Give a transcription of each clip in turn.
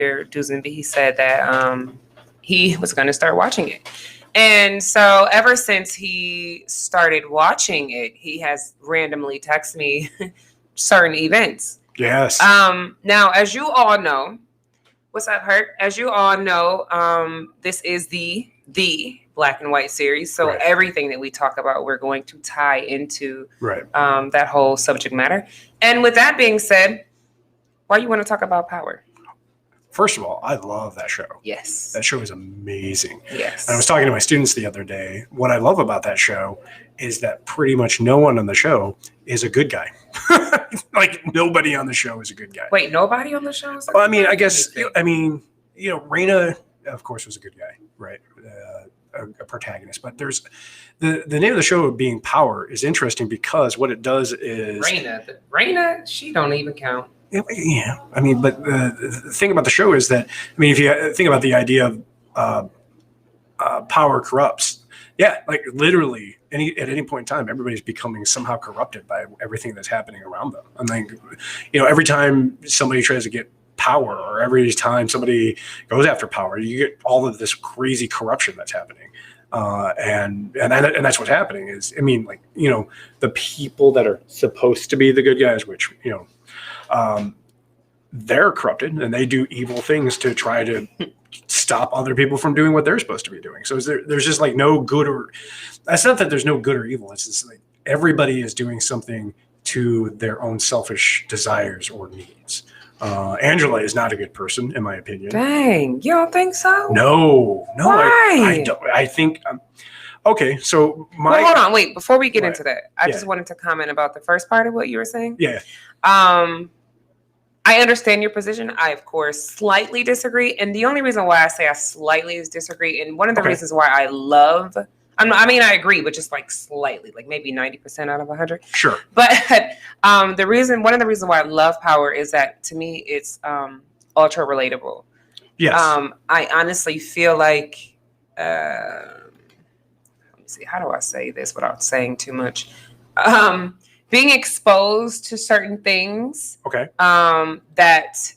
Dusenby, he said that he was going to start watching it. And so ever since he started watching it, he has randomly texted me certain events. Yes. Now, as you all know, what's up, Hurt? As you all know, this is the Black and White series. So everything that we talk about, we're going to tie into that whole subject matter. And with that being said, why you want to talk about power? First of all, I love that show. Yes. That show is amazing. Yes. And I was talking to my students the other day. What I love about that show is that pretty much no one on the show is a good guy. Like, nobody on the show is a good guy. Wait, nobody on the show is a good Well, I mean, guy? I guess, Raina, of course, was a good guy, right? A protagonist. But there's the name of the show being Power is interesting because what it does is... Raina, she don't even count. Yeah, I mean, but the thing about the show is that, I mean, if you think about the idea of power corrupts, yeah, like literally at any point in time, everybody's becoming somehow corrupted by everything that's happening around them. I mean, every time somebody tries to get power or every time somebody goes after power, you get all of this crazy corruption that's happening. And that's what's happening is, I mean, like, the people that are supposed to be the good guys, which, they're corrupted and they do evil things to try to stop other people from doing what they're supposed to be doing. So there's just like no good that's not that there's no good or evil. It's just like everybody is doing something to their own selfish desires or needs. Angela is not a good person, in my opinion. Dang, you don't think so? No. Why? I don't. I think. Okay, so well, hold on, wait. Before we get into that, I just wanted to comment about the first part of what you were saying. Yeah. I understand your position. I, of course, slightly disagree. And the only reason why I say I slightly disagree, and one of the reasons why I I agree, but just like slightly, like maybe 90% out of 100. Sure. But one of the reasons why I love Power is that to me, it's ultra relatable. Yes. I honestly feel like, let me see, how do I say this without saying too much? Being exposed to certain things that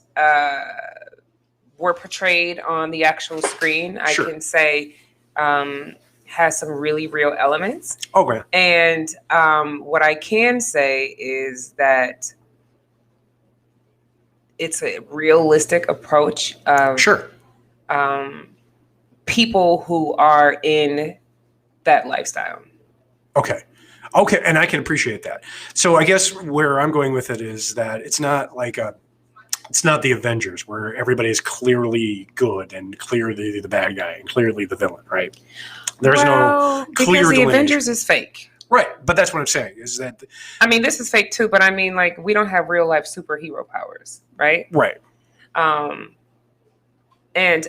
were portrayed on the actual screen, I can say has some really real elements. Okay. And what I can say is that it's a realistic approach of people who are in that lifestyle. Okay, and I can appreciate that. So I guess where I'm going with it is that it's not the Avengers where everybody's clearly good and clearly the bad guy and clearly the villain, right? There's no clear because the Avengers is fake. Right, but that's what I'm saying is that... I mean, this is fake too, but I mean, like, we don't have real life superhero powers, right? Right. And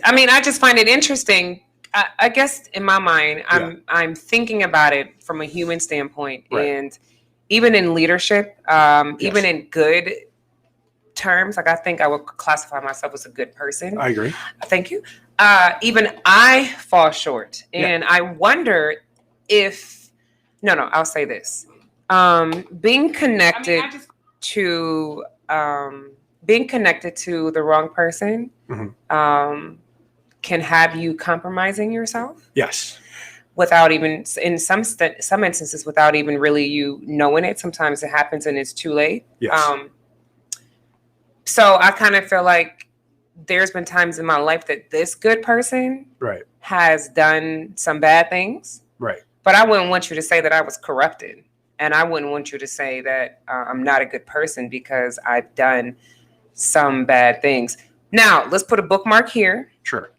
I mean, I just find it interesting. I guess in my mind, I'm thinking about it from a human standpoint, and even in leadership, even in good terms, like I think I would classify myself as a good person. I agree. Thank you. Even I fall short, and I wonder if I'll say this: being connected to the wrong person. Can have you compromising yourself. Yes. Without even, in some instances, without even really you knowing it. Sometimes it happens and it's too late. Yes. So I kind of feel like there's been times in my life that this good person has done some bad things. Right. But I wouldn't want you to say that I was corrupted. And I wouldn't want you to say that I'm not a good person because I've done some bad things. Now, let's put a bookmark here. Sure.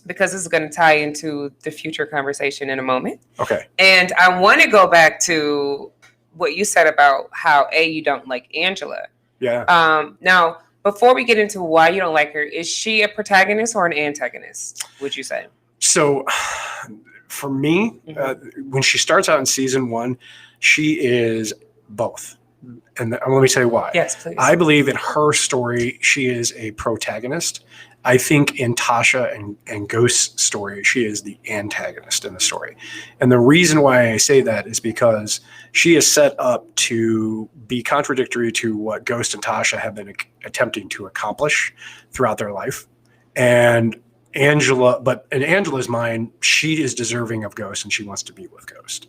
Because this is going to tie into the future conversation in a moment. Okay. And I want to go back to what you said about how you don't like Angela. Yeah. Now, before we get into why you don't like her, is she a protagonist or an antagonist, would you say? So for me, when she starts out in season 1, she is both. And let me tell you why. Yes, please. I believe in her story, she is a protagonist. I think in Tasha and Ghost's story, she is the antagonist in the story. And the reason why I say that is because she is set up to be contradictory to what Ghost and Tasha have been attempting to accomplish throughout their life. and in Angela's mind, she is deserving of Ghost and she wants to be with Ghost.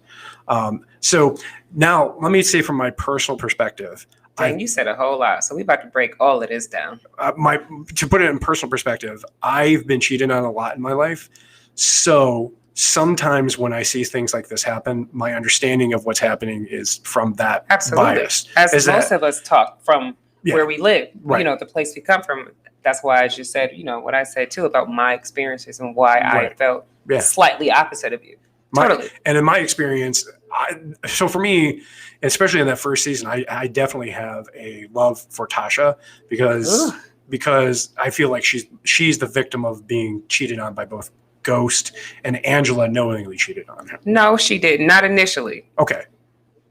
So now let me say from my personal perspective, Dang, you said a whole lot. So we about to break all of this down. To put it in personal perspective, I've been cheated on a lot in my life. So sometimes when I see things like this happen, my understanding of what's happening is from that bias. As most of us talk from where we live, right. The place we come from. That's why I just said, what I said too about my experiences and why I felt slightly opposite of you. Totally. And in my experience, so for me, especially in that first season, I definitely have a love for Tasha because I feel like she's the victim of being cheated on by both Ghost and Angela knowingly cheated on him. No, she did not initially. Okay.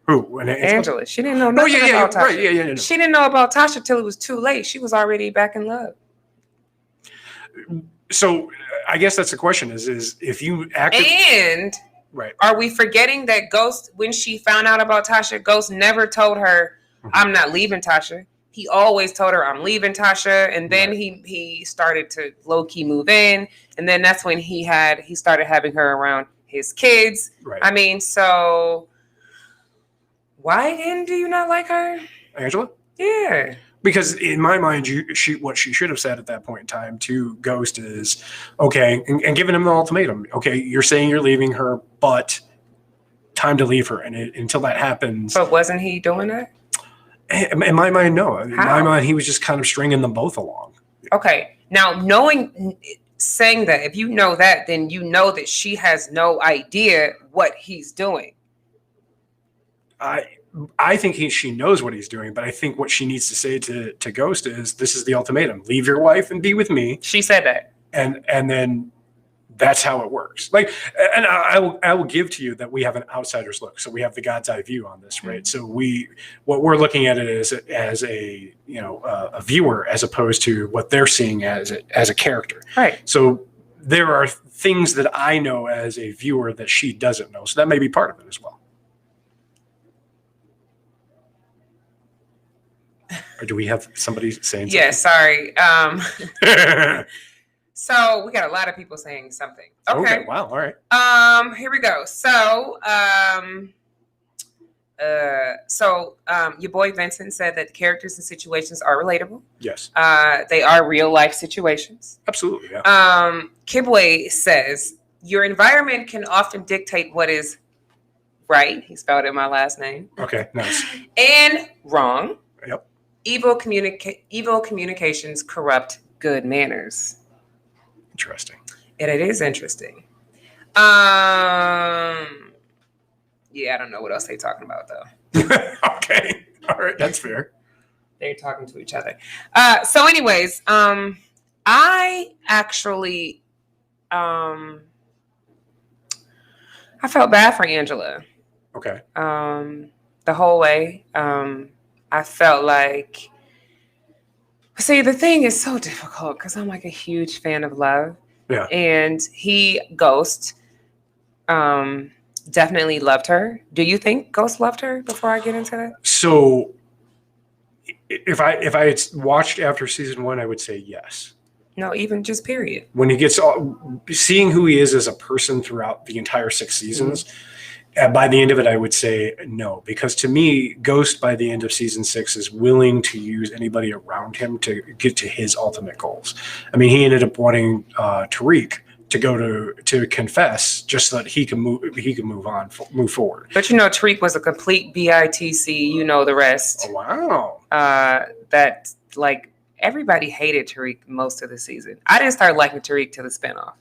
Who? Angela. She didn't know nothing about Tasha. Right. Yeah. No. She didn't know about Tasha till it was too late. She was already back in love. So I guess that's the question: is if you right? Are we forgetting that Ghost, when she found out about Tasha, Ghost never told her, "I'm not leaving Tasha." He always told her, "I'm leaving Tasha," and then he started to low key move in, and then that's when he started having her around his kids. Right. I mean, so why do you not like her, Angela? Yeah. Because in my mind, what she should have said at that point in time to Ghost is, okay, and giving him the ultimatum. Okay, you're saying you're leaving her, but time to leave her. And until that happens. But wasn't he doing that? In my mind, no. In my mind, he was just kind of stringing them both along. Okay. Now, saying that, if you know that, then you know that she has no idea what he's doing. I think she knows what he's doing, but I think what she needs to say to Ghost is, this is the ultimatum. Leave your wife and be with me. She said that. And then that's how it works. Like, and I will give to you that we have an outsider's look. So we have the God's eye view on this, right? So what we're looking at it as a viewer, as opposed to what they're seeing as a character. Right. So there are things that I know as a viewer that she doesn't know. So that may be part of it as well. Or do we have somebody saying something? Yeah, sorry. So we got a lot of people saying something. Okay. Wow. All right. Here we go. So, your boy Vincent said that the characters and situations are relatable. Yes. They are real life situations. Absolutely. Yeah. Kibwe says your environment can often dictate what is right. He spelled it my last name. Okay. Nice. And wrong. Yep. Evil communications corrupt good manners. Interesting. And it is interesting. Yeah, I don't know what else they're talking about though. Okay. All right. That's fair. They're talking to each other. So anyways, I actually, I felt bad for Angela. Okay. The whole way. I felt like, see, the thing is so difficult because I'm like a huge fan of love. Yeah. And Ghost, definitely loved her. Do you think Ghost loved her before I get into that? So if I had watched after season 1, I would say yes. No, even just period. When he gets seeing who he is as a person throughout the entire 6 seasons, by the end of it, I would say no, because to me, Ghost by the end of season 6 is willing to use anybody around him to get to his ultimate goals. I mean, he ended up wanting Tariq to go to confess just so that he can move forward. But Tariq was a complete BITC. You know the rest. Oh, wow. That like everybody hated Tariq most of the season. I didn't start liking Tariq till the spinoff.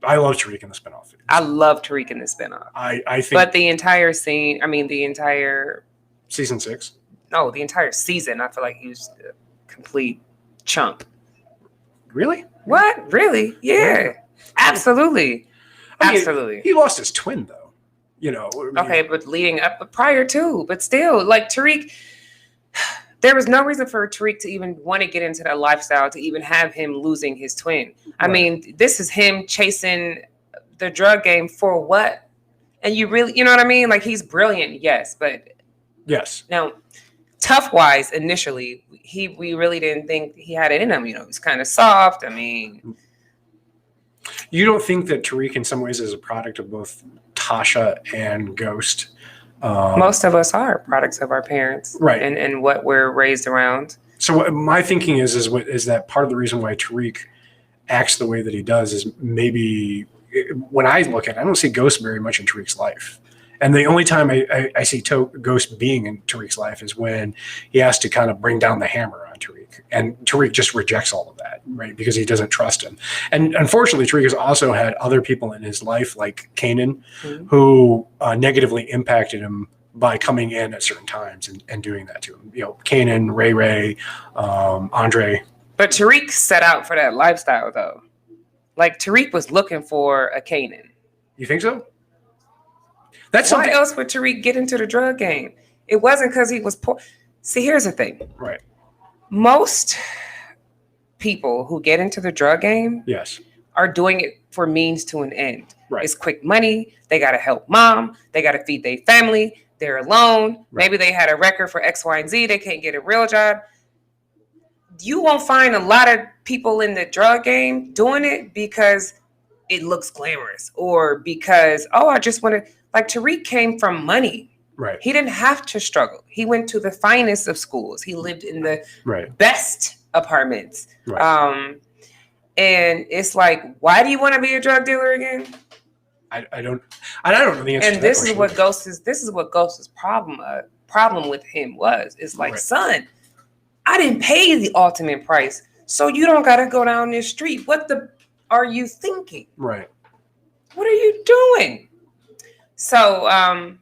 I love Tariq in the spinoff. I love Tariq in the spinoff. I think. But the entire scene, the entire season 6. No, the entire season. I feel like he was a complete chump. Really? What? Really? Yeah. Absolutely. Absolutely. He lost his twin though. Okay, but leading up, but prior to, but still, like Tariq. There was no reason for Tariq to even want to get into that lifestyle, to even have him losing his twin. I mean, this is him chasing the drug game for what? And you really, you know what I mean? Like, he's brilliant, yes, but yes. Now, tough wise, initially, we really didn't think he had it in him. He's kind of soft. I mean, You don't think that Tariq in some ways is a product of both Tasha and Ghost? Most of us are products of our parents, Right. And what we're raised around. So what my thinking is that part of the reason why Tariq acts the way that he does is maybe when I look at it, I don't see Ghost very much in Tariq's life. And the only time I see Ghost being in Tariq's life is when he has to kind of bring down the hammer on Tariq. And Tariq just rejects all of that, right? Because he doesn't trust him. And unfortunately, Tariq has also had other people in his life, like Kanan, who negatively impacted him by coming in at certain times and doing that to him. Kanan, Ray, Andre. But Tariq set out for that lifestyle, though. Like, Tariq was looking for a Kanan. You think so? That's Why something. else would Tariq get into the drug game? It wasn't because he was poor. See, here's the thing. Right. Most people who get into the drug game Yes. are doing it for means to an end. Right. It's quick money. They got to help mom. They got to feed their family. They're alone. Right. Maybe they had a record for X, Y, and Z. They can't get a real job. You won't find a lot of people in the drug game doing it because it looks glamorous or because, I just want to, like Tariq came from money. Right. He didn't have to struggle. He went to the finest of schools. He lived in the best apartments. Right. And it's like, why do you want to be a drug dealer again? I don't know the answer. And this is what Ghost's problem with him was. It's like, son, I didn't pay the ultimate price, so you don't got to go down this street. What are you thinking? Right. What are you doing? So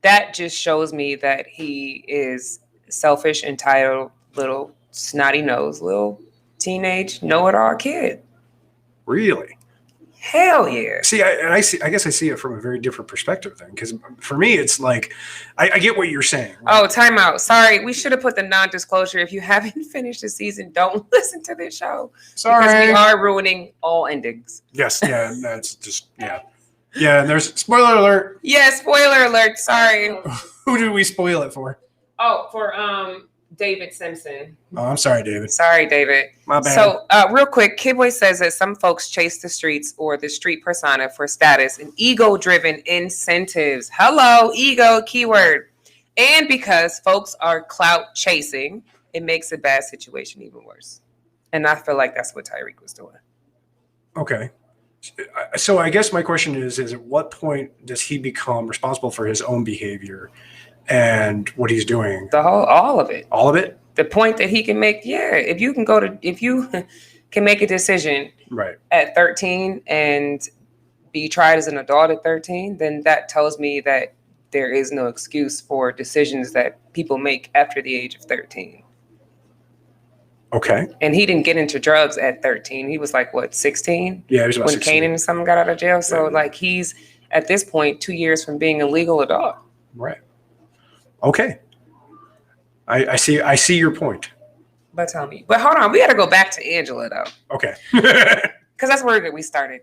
that just shows me that he is selfish, entitled, little snotty nose, little teenage know-it-all kid. Really? Hell yeah. See, I guess I see it from a very different perspective then, because for me, it's like, I get what you're saying. Right? Oh, time out. Sorry. We should have put the non-disclosure. If you haven't finished the season, don't listen to this show. Sorry. Because we are ruining all endings. Yes. Yeah. That's just, yeah. Yeah. And there's spoiler alert. Yeah. Spoiler alert. Sorry. Who did we spoil it for? Oh, for David Simpson. Oh, I'm sorry, David. Sorry, David. My bad. So, real quick, Kidboy says that some folks chase the streets or the street persona for status and ego-driven incentives. Hello, ego, keyword. And because folks are clout chasing, it makes a bad situation even worse. And I feel like that's what Tariq was doing. Okay. So I guess my question is at what point does he become responsible for his own behavior and what he's doing? All of it. All of it? The point that he can make, if you can make a decision right at 13 and be tried as an adult at 13, then that tells me that there is no excuse for decisions that people make after the age of 13. Okay. And he didn't get into drugs at 13. He was like, what, 16? Yeah, he was about when 16. Kanan and someone got out of jail. So like he's at this point 2 years from being a legal adult. Right. Okay. I see your point. But tell me. But hold on, we got to go back to Angela though. Okay. Because that's where we started.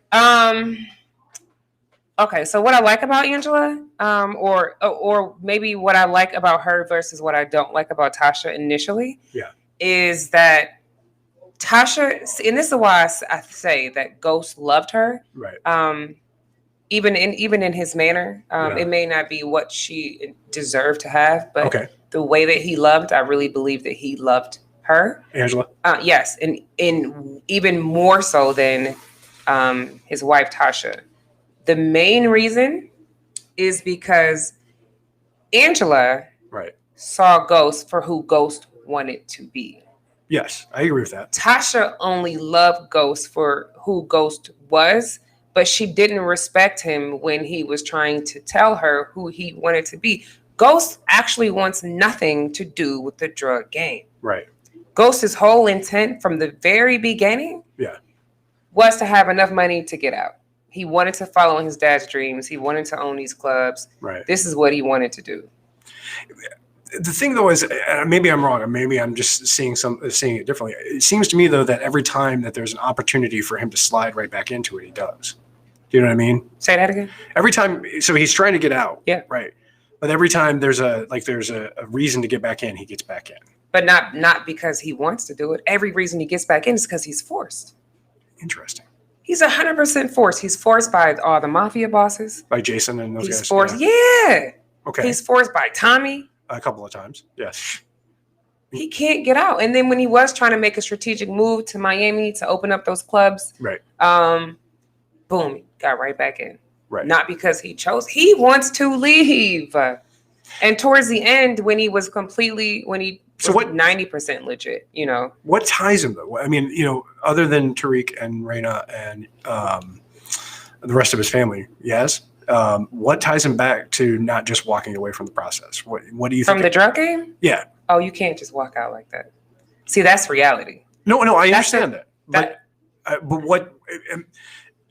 Okay, so what I like about Angela, or maybe what I like about her versus what I don't like about Tasha initially, is that Tasha, and this is why I say that Ghost loved her. Right. Even in his manner, it may not be what she deserved to have, but the way that he loved, I really believe that he loved her. Angela? Yes, and even more so than his wife, Tasha. The main reason is because Angela saw Ghost for who Ghost wanted to be. Yes, I agree with that. Tasha only loved Ghost for who Ghost was, but she didn't respect him when he was trying to tell her who he wanted to be. Ghost actually wants nothing to do with the drug game. Right. Ghost's whole intent from the very beginning was to have enough money to get out. He wanted to follow his dad's dreams. He wanted to own these clubs. Right. This is what he wanted to do. The thing, though, is maybe I'm wrong, or maybe I'm just seeing it differently. It seems to me, though, that every time that there's an opportunity for him to slide right back into it, he does. Do you know what I mean? Say that again. Every time, so he's trying to get out. Yeah. Right. But every time there's a reason to get back in, he gets back in. But not because he wants to do it. Every reason he gets back in is because he's forced. Interesting. He's 100% forced. He's forced by all the mafia bosses. By Jason and those He's guys. forced. Yeah. Okay. He's forced by Tommy. A couple of times. Yes. He can't get out. And then when he was trying to make a strategic move to Miami to open up those clubs, right. Boom, got right back in. Right. Not because he chose. He wants to leave. And towards the end, when he was 90% legit, you know. What ties him though? I mean, you know, other than Tariq and Reina and the rest of his family, yes. What ties him back to not just walking away from the process? What do you think? From the drug game? Yeah. Oh, you can't just walk out like that. See, that's reality. No, I understand that. But what?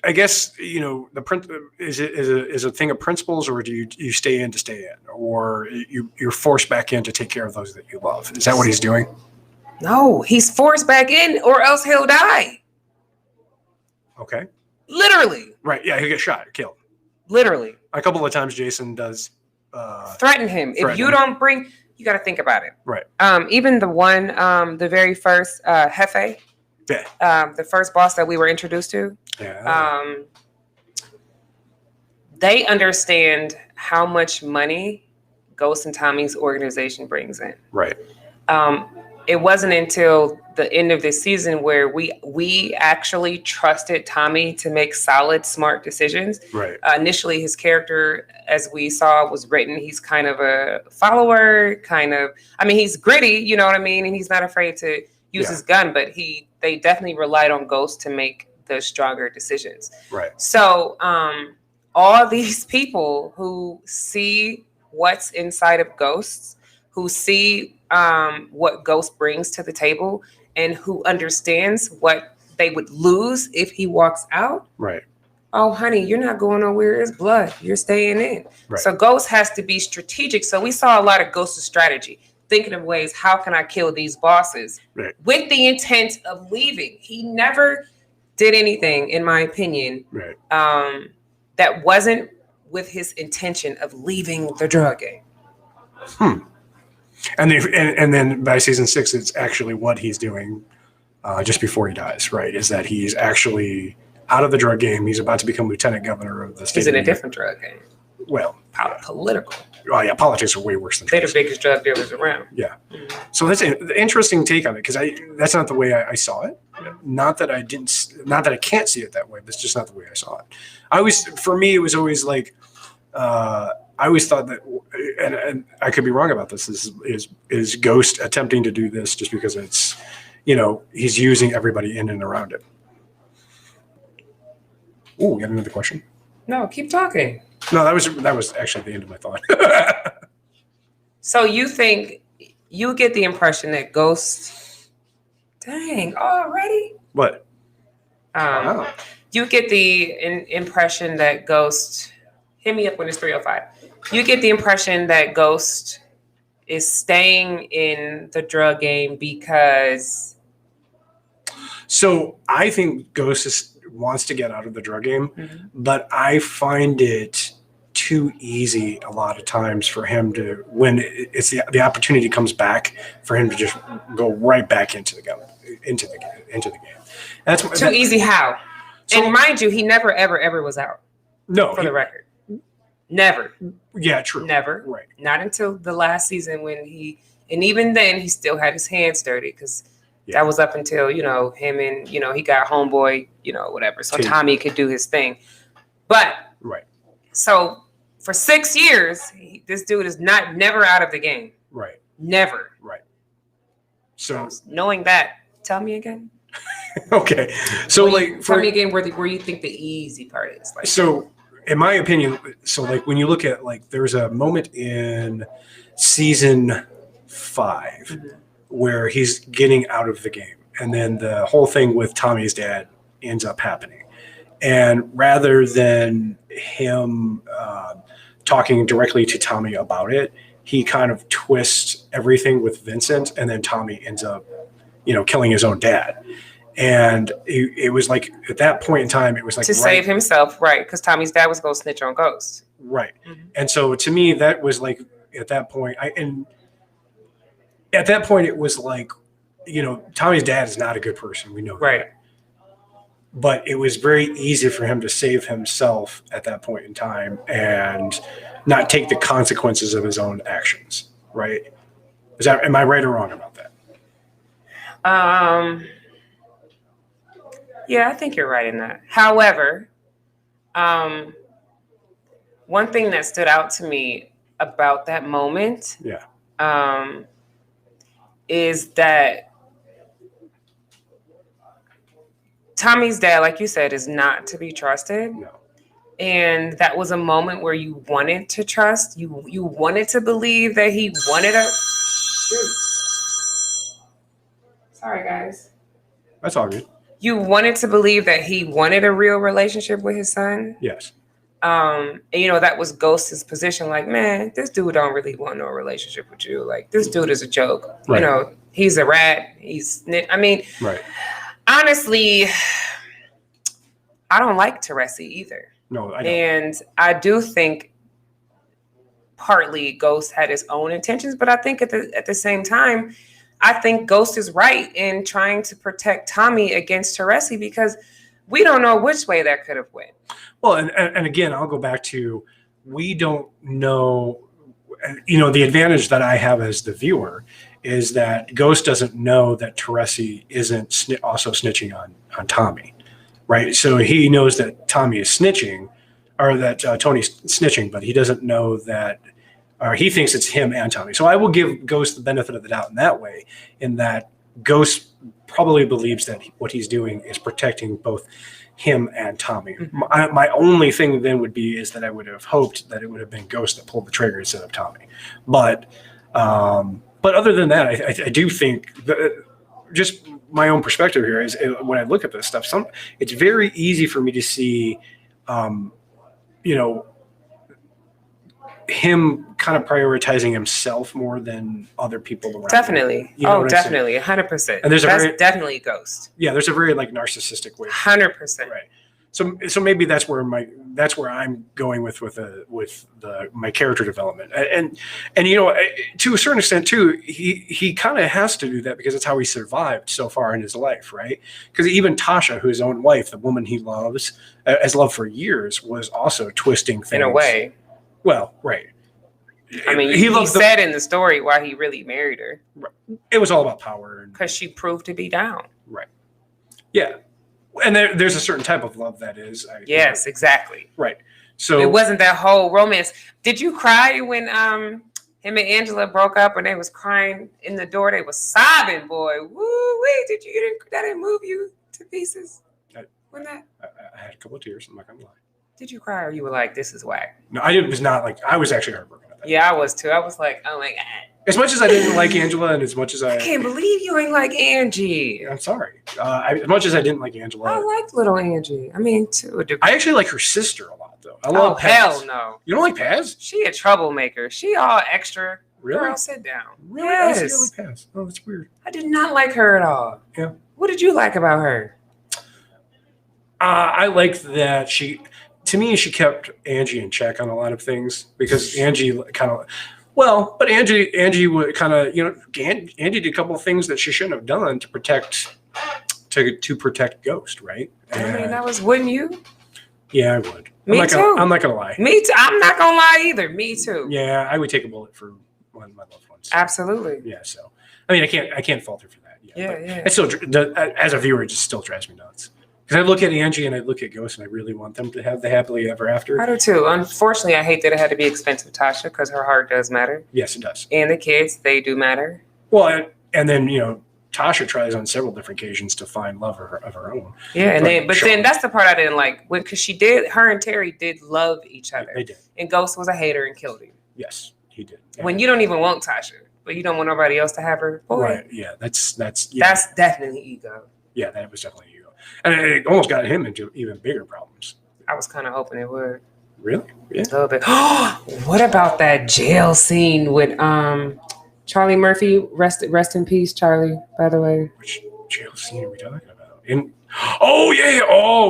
I guess, you know, is a thing of principles, or do you stay in to stay in, or you're forced back in to take care of those that you love? Is that what he's doing? No, he's forced back in, or else he'll die. Okay. Literally. Right. Yeah, he'll get shot, killed. Literally. A couple of times, Jason does threaten him. If you don't bring, you got to think about it. Right. Even the one, the very first Jefe. Yeah. The first boss that we were introduced to. Yeah. They understand how much money Ghost and Tommy's organization brings in. Right. It wasn't until the end of this season where we actually trusted Tommy to make solid, smart decisions. Right. Initially, his character, as we saw, was written. He's kind of a follower, he's gritty, you know what I mean? And he's not afraid to use his gun, but they definitely relied on Ghost to make the stronger decisions. Right. So all these people who see what's inside of Ghosts, who see what Ghost brings to the table, and who understands what they would lose if he walks out. Right. Oh, honey, you're not going nowhere. It's blood. You're staying in. Right. So Ghost has to be strategic. So we saw a lot of Ghost's strategy, thinking of ways, how can I kill these bosses? Right. With the intent of leaving. He never did anything, in my opinion, right. That wasn't with his intention of leaving the drug game. And then by season 6, it's actually what he's doing just before he dies, right? Is that he's actually out of the drug game. He's about to become lieutenant governor of the state. He's in a different drug game. Well, political. Oh yeah, politics are way worse than they're the biggest drug dealers around. Yeah. Mm-hmm. So that's an interesting take on it, because that's not the way I saw it. Not that I can't see it that way. That's just not the way I saw it. For me, it was always like, I always thought that, and I could be wrong about this, is Ghost attempting to do this just because it's, you know, he's using everybody in and around him. Oh, we got another question? No, keep talking. No, that was actually the end of my thought. So you think, you get the impression that Ghost, dang, already? What? Wow. You get the impression that Ghost, hit me up when it's 3:05. You get the impression that Ghost is staying in the drug game because. So I think Ghost wants to get out of the drug game, but I find it too easy a lot of times for him to, when it's the opportunity comes back, for him to just go right back into the game. That's too easy. How? So, and mind you, he never ever was out. No, for the record, never. Yeah, true. Never. Right. Not until the last season when and even then he still had his hands dirty because. Yeah. That was up until, you know, him and, you know, he got homeboy, you know, whatever. So Tommy could do his thing. But, right. So for 6 years, this dude is never out of the game. Right. Never. Right. So knowing that, tell me again. Okay. So tell me again where you think the easy part is. Like, so in my opinion, so like when you look at, like, there's a moment in season 5 where he's getting out of the game. And then the whole thing with Tommy's dad ends up happening. And rather than him talking directly to Tommy about it, he kind of twists everything with Vincent, and then Tommy ends up, you know, killing his own dad. And it was like, at that point in time, it was like to save himself, right? Because Tommy's dad was going to snitch on Ghost. Right. And so to me, that was like, at that point, at that point, it was like, you know, Tommy's dad is not a good person. We know that. Right. but it was very easy for him to save himself at that point in time and not take the consequences of his own actions, right? Am I right or wrong about that? Yeah, I think you're right in that. However, one thing that stood out to me about that moment, is that Tommy's dad, like you said, is not to be trusted. No. And that was a moment where you wanted to trust. You wanted to believe that he wanted a. Shoot. Sorry, guys. That's all good. You wanted to believe that he wanted a real relationship with his son. Yes. And, that was Ghost's position. Like, man, this dude don't really want no relationship with you. Like, this dude is a joke. Right. He's a rat. Right. Honestly, I don't like Teresi either. No, I don't. And I do think partly Ghost had his own intentions, but I think at the same time, I think Ghost is right in trying to protect Tommy against Teresi because we don't know which way that could have went. Well, and again, I'll go back to, we don't know, the advantage that I have as the viewer is that Ghost doesn't know that Teresi isn't also snitching on Tommy, right? So he knows that Tommy is snitching, or that Tony's snitching, but he doesn't know that, or he thinks it's him and Tommy. So I will give Ghost the benefit of the doubt in that way, in that Ghost probably believes that what he's doing is protecting both him and Tommy. Mm-hmm. My only thing then would be is that I would have hoped that it would have been Ghost that pulled the trigger instead of Tommy. But other than that, I do think just my own perspective here is when I look at this stuff, it's very easy for me to see, him kind of prioritizing himself more than other people around. Definitely. Definitely. 100%. And that's definitely Ghost. Yeah. There's a very like narcissistic way. 100%. Right. So maybe that's where I'm going with my character development. And to a certain extent too, he kind of has to do that because it's how he survived so far in his life. Right. Because even Tasha, who his own wife, the woman he loves, has loved for years, was also twisting things. In a way. Well, right. I mean, he said in the story why he really married her. Right. It was all about power. Because she proved to be down. Right. Yeah. And there's a certain type of love that is. Yes, exactly. Right. So it wasn't that whole romance. Did you cry when him and Angela broke up and they was crying in the door? They was sobbing, boy. Woo wee! That didn't move you to pieces? I had a couple of tears. I'm not gonna lie. Did you cry or you were like, this is whack? No, I was not like, I was actually heartbroken at that. Yeah, I was too. I was like, oh my God. As much as I didn't like Angela and as much as I can't believe you ain't like Angie. I'm sorry. As much as I didn't like Angela. I liked little Angie. I mean, to a degree. I actually like her sister a lot though. I love Paz. Hell no. You don't like Paz? She a troublemaker. She all extra. Really? Girl, sit down. Really? Yes. I don't like Paz. Oh, that's weird. I did not like her at all. Yeah. What did you like about her? I liked that to me, she kept Angie in check on a lot of things because Angie kind of, but Angie would kind of, Angie did a couple of things that she shouldn't have done to protect Ghost, right? Wouldn't you? Yeah, I would. Me too. I'm not gonna lie. Me too. I'm not gonna lie either. Me too. Yeah, I would take a bullet for one of my loved ones. Absolutely. Yeah. So, I mean, I can't fault her for that. Yeah. It still, as a viewer, it just still drives me nuts. Because I look at Angie and I look at Ghost and I really want them to have the happily ever after. I do too. Unfortunately, I hate that it had to be expensive, Tasha, because her heart does matter. Yes, it does. And the kids, they do matter. Well, and then, Tasha tries on several different occasions to find love of her own. Yeah, then that's the part I didn't like. Because her and Terry did love each other. They did. And Ghost was a hater and killed him. Yes, he did. When you don't even want Tasha, but you don't want nobody else to have her. Boy. Right, yeah, that's definitely ego. Yeah, that was definitely ego. And it almost got him into even bigger problems. I was kind of hoping it would. Really? Yeah. A little bit. What about that jail scene with Charlie Murphy? Rest in peace, Charlie, by the way. Which jail scene are we talking about?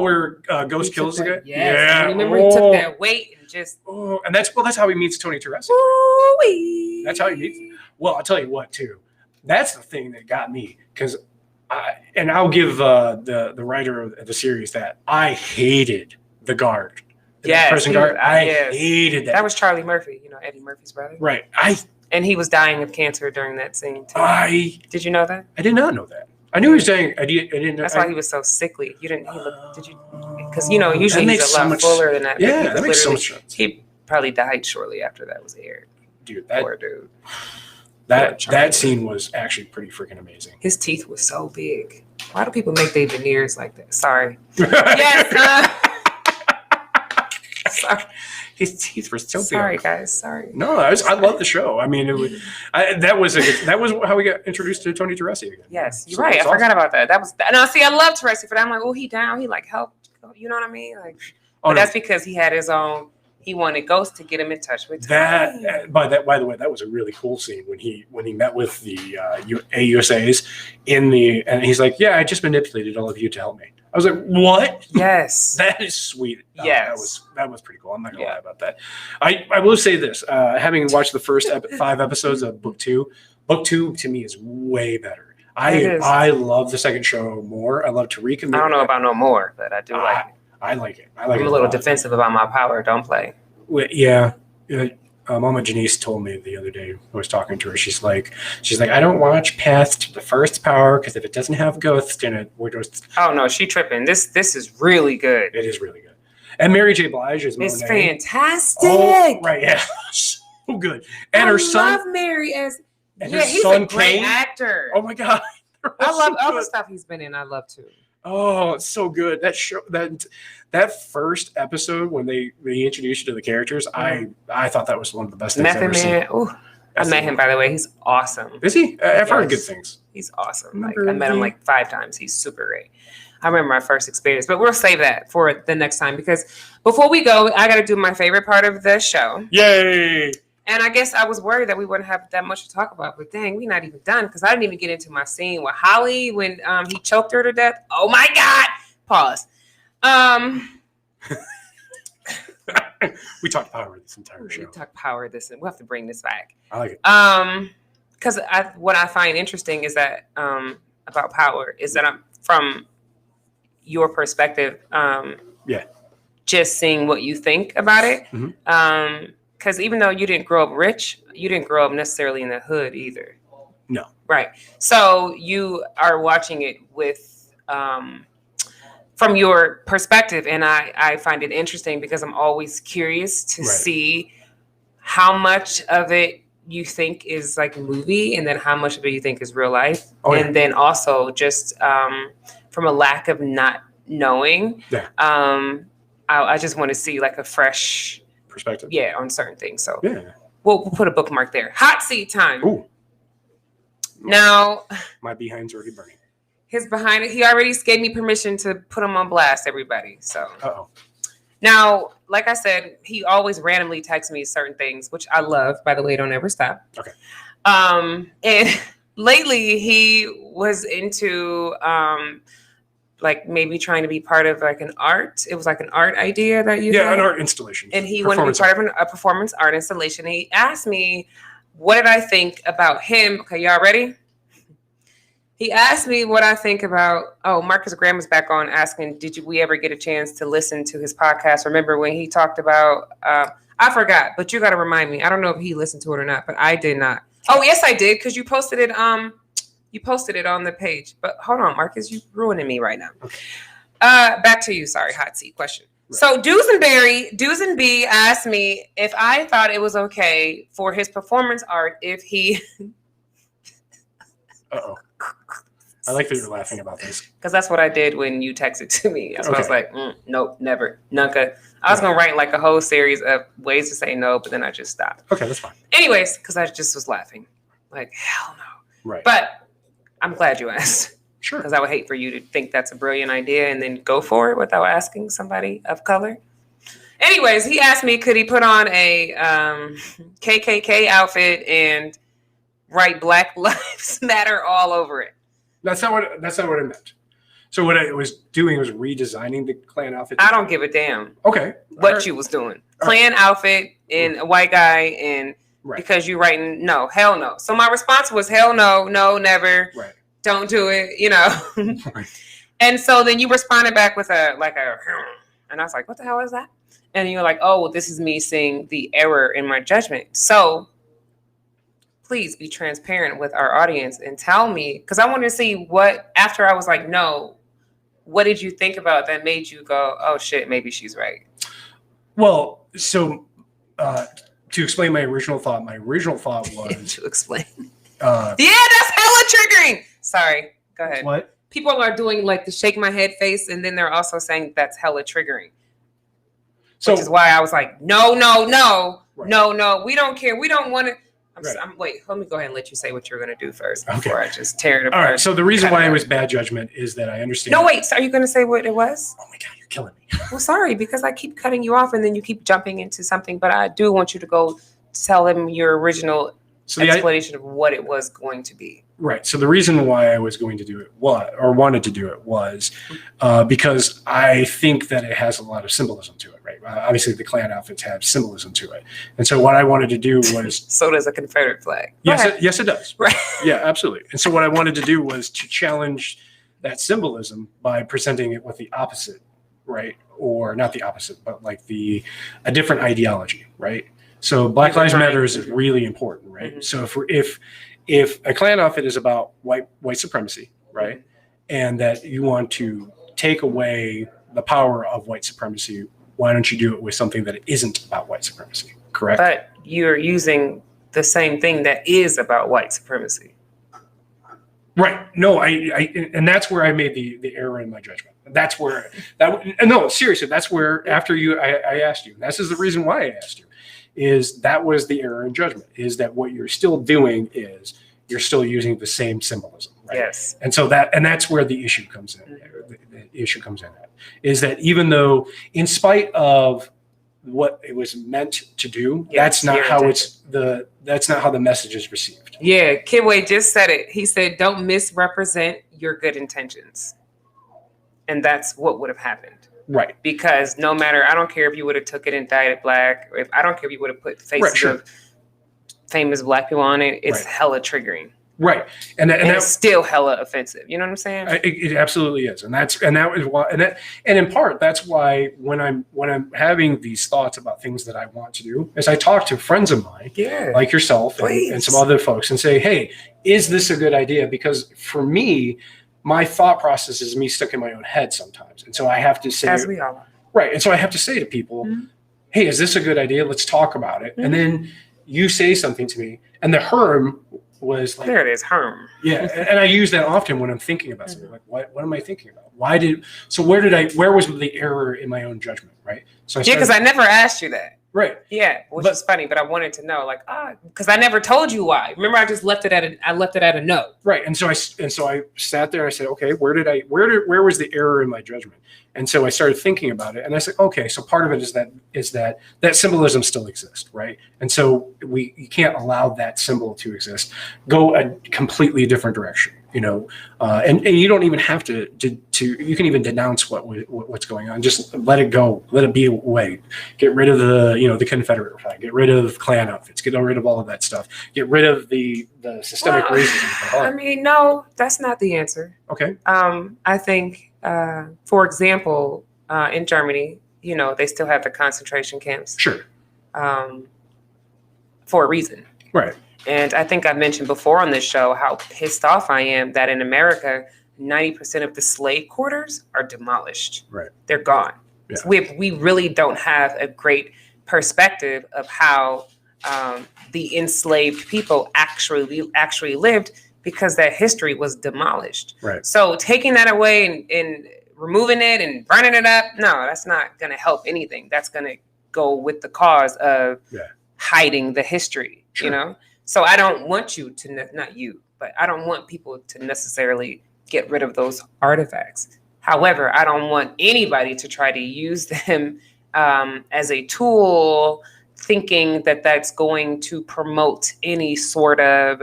Where Ghost kills the guy? Yes. Yeah. Remember he took that weight and just... Oh, and that's how he meets Tony Teresi. Ooh-wee. That's how he meets... Well, I'll tell you what, too. That's the thing that got me, because and I'll give the writer of the series that I hated the guard. Yes, prison guard. I hated that. That was Charlie Murphy, Eddie Murphy's brother. Right. And he was dying of cancer during that scene too. Did you know that? I did not know that. I knew he was dying. I didn't know. That's why he was so sickly. You didn't. Did you? Because usually he's a lot fuller than that. Yeah, that makes so much sense. He probably died shortly after that was aired. Dude, poor dude. That scene was actually pretty freaking amazing. His teeth were so big. Why do people make their veneers like that? Sorry. Yes. Sorry. His teeth were so big. Sorry, guys. Sorry. No, I love the show. I mean, that was how we got introduced to Tony Teresi again. Yes, you're right. I forgot about that. I love Teresi for that. I'm like, he down. He helped. You know what I mean? That's because he had his own. He wanted Ghost to get him in touch with that. By the way, that was a really cool scene when he met with the AUSAs and he's like, "Yeah, I just manipulated all of you to help me." I was like, "What?" Yes, that is sweet. Yes, that was pretty cool. I'm not gonna lie about that. I will say this: having watched the first 5 episodes of Book 2 to me is way better. I love the second show more. I love Tariq. I don't know about no more, but I do like it. I like it. I'm a little defensive about my power. Don't play. Yeah. Mama Janice told me the other day, I was talking to her. She's like, I don't watch past the first power because if it doesn't have ghosts in it, we're just. Oh no, she tripping. This is really good. It is really good. And Mary J. Blige is Monet. It's fantastic. Oh, right, yeah, so good. And her son. I love Mary as. And he's a great actor. Oh my god, I love all the stuff he's been in. I love too. Oh, it's so good. That show that first episode when they introduced you to the characters, I thought that was one of the best things I've ever seen. I met him, by the way. He's awesome. Is he? I've heard good things. He's awesome. I met him 5 times. He's super great. I remember my first experience, but we'll save that for the next time because before we go, I got to do my favorite part of the show. Yay! And I guess I was worried that we wouldn't have that much to talk about, but dang, we're not even done because I didn't even get into my scene with Holly when he choked her to death. Oh my God! Pause. We talked power this entire show. We talked power this, and we'll have to bring this back. I like it. Because what I find interesting is that about power is that I'm from your perspective. Just seeing what you think about it. Mm-hmm. Because even though you didn't grow up rich, you didn't grow up necessarily in the hood either. No. Right. So you are watching it with from your perspective. And I find it interesting because I'm always curious to see how much of it you think is like a movie and then how much of it you think is real life. And then also just from a lack of not knowing, I just want to see like a fresh perspective on certain things. So we'll put a bookmark there. Hot seat time. Ooh. Now my behind's already burning. His behind, he already gave me permission to put him on blast, everybody. So now, like I said, he always randomly texts me certain things, which I love, by the way. Don't ever stop. Okay. And lately he was into like maybe trying to be part of like an art. It was like an art idea that you had. An art installation. And he wanted to be part of a performance art installation. He asked me, what did I think about him? Okay, y'all ready? He asked me what I think about, Marcus Graham is back on asking, did we ever get a chance to listen to his podcast? Remember when he talked about, I forgot, but you got to remind me. I don't know if he listened to it or not, but I did not. Oh, yes, I did. Because you posted it. You posted it on the page, but hold on, Marcus, you ruining me right now. Okay. Back to you. Sorry. Hot seat question. Right. So Dusenberry asked me if I thought it was okay for his performance art if he. I like that you're laughing about this. Because that's what I did when you texted to me. So I was like, nope, never. Nunca. I was going to write like a whole series of ways to say no, but then I just stopped. Okay, that's fine. Anyways, because I just was laughing. Like, hell no. Right. But I'm glad you asked. Sure. Because I would hate for you to think that's a brilliant idea and then go for it without asking somebody of color. Anyways, he asked me, could he put on a KKK outfit and write Black Lives Matter all over it? That's not what I meant. So what I was doing was redesigning the Klan outfit. I don't give a damn. Okay. What you was doing. Klan outfit and a white guy and because you writing, no, hell no. So my response was hell no, never. Right. don't do it, you know. Right. And so then you responded back with and I was like, what the hell is that? And you're like, oh, well, this is me seeing the error in my judgment. So please be transparent with our audience and tell me, because I want to see what, after I was like, no, what did you think about that made you go, oh shit, maybe she's right? Well, so to explain my original thought was to explain. Yeah, that's hella triggering. Sorry, go ahead. What? People are doing like the shake my head face, and then they're also saying that's hella triggering. So, which is why I was like, no, right. We don't care. We don't want to. Wait, let me go ahead and let you say what you're going to do first before I just tear it apart. All right. So the reason why it was bad judgment is that I understand. No, wait. So are you going to say what it was? Oh my God, you're killing me. Well, sorry, because I keep cutting you off and then you keep jumping into something. But I do want you to go tell them your original explanation of what it was going to be. Right. So the reason why I was going to do it wanted to do it was because I think that it has a lot of symbolism to it, right? Obviously, the Klan outfits have symbolism to it. And so what I wanted to do was... So does a Confederate flag. Yes, it does. Right. Yeah, absolutely. And so what I wanted to do was to challenge that symbolism by presenting it with the opposite, right? Or not the opposite, but like a different ideology, right? So Black Lives Matter is really important, right? Mm-hmm. So if a Klan outfit is about white supremacy, right, and that you want to take away the power of white supremacy, why don't you do it with something that isn't about white supremacy? Correct. But you're using the same thing that is about white supremacy. Right. No, I and that's where I made the error in my judgment. That's where no, seriously, that's where after I asked you, this is the reason why I asked you. Is that was the error in judgment, is that what you're still doing is you're still using the same symbolism, right? Yes. And so that's where the issue comes in. The issue comes in is that even though in spite of what it was meant to do, that's not how the message is received. Yeah, Kidway just said it. He said, don't misrepresent your good intentions. And that's what would have happened. Right. Because no matter, I don't care if you would have took it and dyed it black, or I don't care if you would have put faces of famous Black people on it, it's hella triggering. Right. And it's still hella offensive. You know what I'm saying? It absolutely is. And that was why, and in part, that's why when I'm having these thoughts about things that I want to do, is I talk to friends of mine, like yourself and some other folks, and say, hey, is this a good idea? Because for me, my thought process is me stuck in my own head sometimes. And so I have to say, as we all are. Right. And so I have to say to people, hey, is this a good idea? Let's talk about it. And then you say something to me, and the Herm was like, there it is, Herm. Yeah. And I use that often when I'm thinking about something. Like, what am I thinking about? Where was the error in my own judgment? Right. So because I never asked you that. Right. Yeah, which is funny, but I wanted to know, like, because I never told you why. Remember, I just left it at a no. Right, and so I sat there. I said, okay, where was the error in my judgment? And so I started thinking about it, and I said, okay, so part of it is that symbolism still exists, right? And so you can't allow that symbol to exist. Go a completely different direction, you know, and you don't even have to. You can even denounce what's going on. Just let it go. Let it be away. Get rid of the Confederate flag. Get rid of Klan outfits. Get rid of all of that stuff. Get rid of the systemic racism. I mean, no, that's not the answer. Okay. I think, for example, in Germany, you know, they still have the concentration camps. Sure. For a reason. Right. And I think I've mentioned before on this show how pissed off I am that in America, 90% of the slave quarters are demolished. Right. They're gone. Yeah. So we really don't have a great perspective of how the enslaved people actually lived, because that history was demolished. Right. So taking that away and removing it and burning it up, no, that's not going to help anything. That's going to go with the cause of hiding the history, you know? So I don't want you to, not you, but I don't want people to necessarily get rid of those artifacts. However, I don't want anybody to try to use them as a tool, thinking that that's going to promote any sort of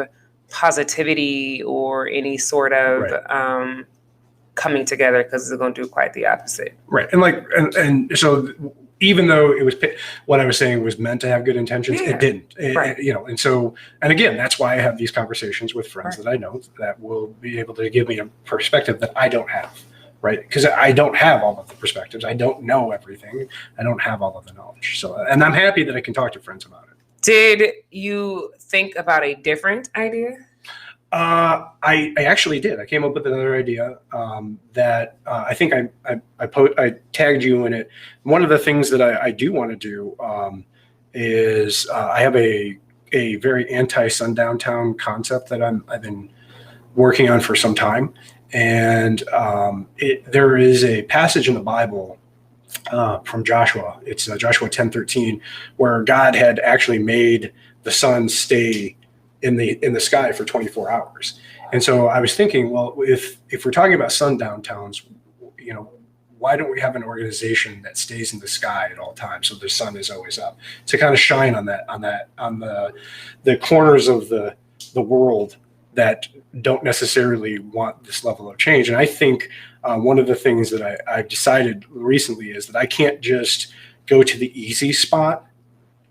positivity or any sort of coming together, because it's going to do quite the opposite. Right. And so even though it was what I was saying was meant to have good intentions, Yeah. it didn't. Right. And so, and again, that's why I have these conversations with friends that I know that will be able to give me a perspective that I don't have, right? Because I don't have all of the perspectives. I don't know everything. I don't have all of the knowledge. So, and I'm happy that I can talk to friends about it. Did you think about a different idea? I actually did. I came up with another idea that I think I tagged you in it. One of the things that I do want to do is I have a very anti-sundown town concept that I've been working on for some time, and there is a passage in the Bible from Joshua. It's Joshua 10:13, where God had actually made the sun stay in the sky for 24 hours. And so I was thinking, well, if we're talking about sundown towns, why don't we have an organization that stays in the sky at all times, so the sun is always up, to kind of shine on the corners of the world that don't necessarily want this level of change. And I think one of the things that I've decided recently is that I can't just go to the easy spot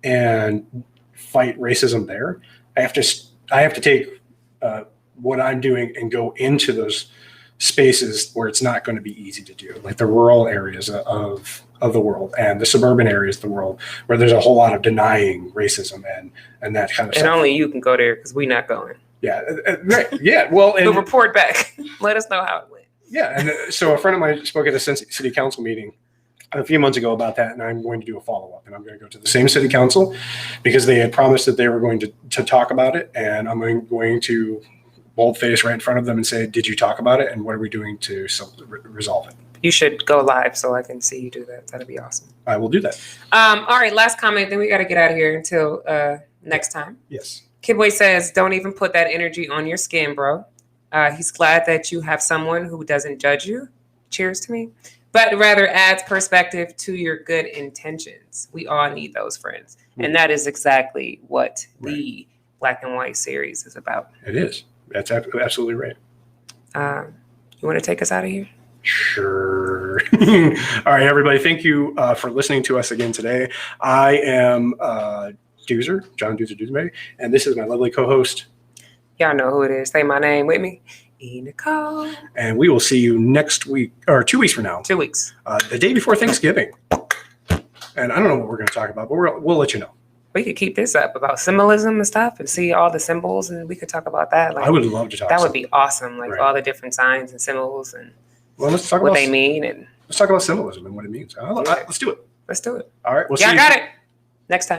and fight racism there. I have to take what I'm doing and go into those spaces where it's not going to be easy to do, like the rural areas of the world and the suburban areas of the world, where there's a whole lot of denying racism and that kind of stuff. And only you can go there because we're not going. Yeah, right. Yeah, well, and We'll report back. Let us know how it went. yeah, and so a friend of mine spoke at a city council meeting a few months ago about that, and I'm going to do a follow-up, and I'm going to go to the same city council because they had promised that they were going to talk about it, and I'm going to boldface right in front of them and say, did you talk about it, and what are we doing to resolve it? You should go live so I can see you do that. That'd be awesome. I will do that. All right, last comment, then we got to get out of here until next time. Yes. Kidboy says, don't even put that energy on your skin, bro. He's glad that you have someone who doesn't judge you. Cheers to me. But rather adds perspective to your good intentions. We all need those friends. And that is exactly what the Black and White series is about. It is. That's absolutely right. You want to take us out of here? Sure. All right, everybody. Thank you for listening to us again today. I am Doozer, John Doozer, and this is my lovely co-host. Y'all know who it is. Say my name with me. Nicole. And we will see you next week, or 2 weeks from now. 2 weeks. The day before Thanksgiving. And I don't know what we're going to talk about, but we'll let you know. We could keep this up about symbolism and stuff and see all the symbols, and we could talk about that. Like, I would love to talk. That would be awesome. Like Right. all the different signs and symbols and let's talk what about they mean. And let's talk about symbolism and what it means. Let's do it. let's do it. All right. We'll see Y'all you. got it. Next time.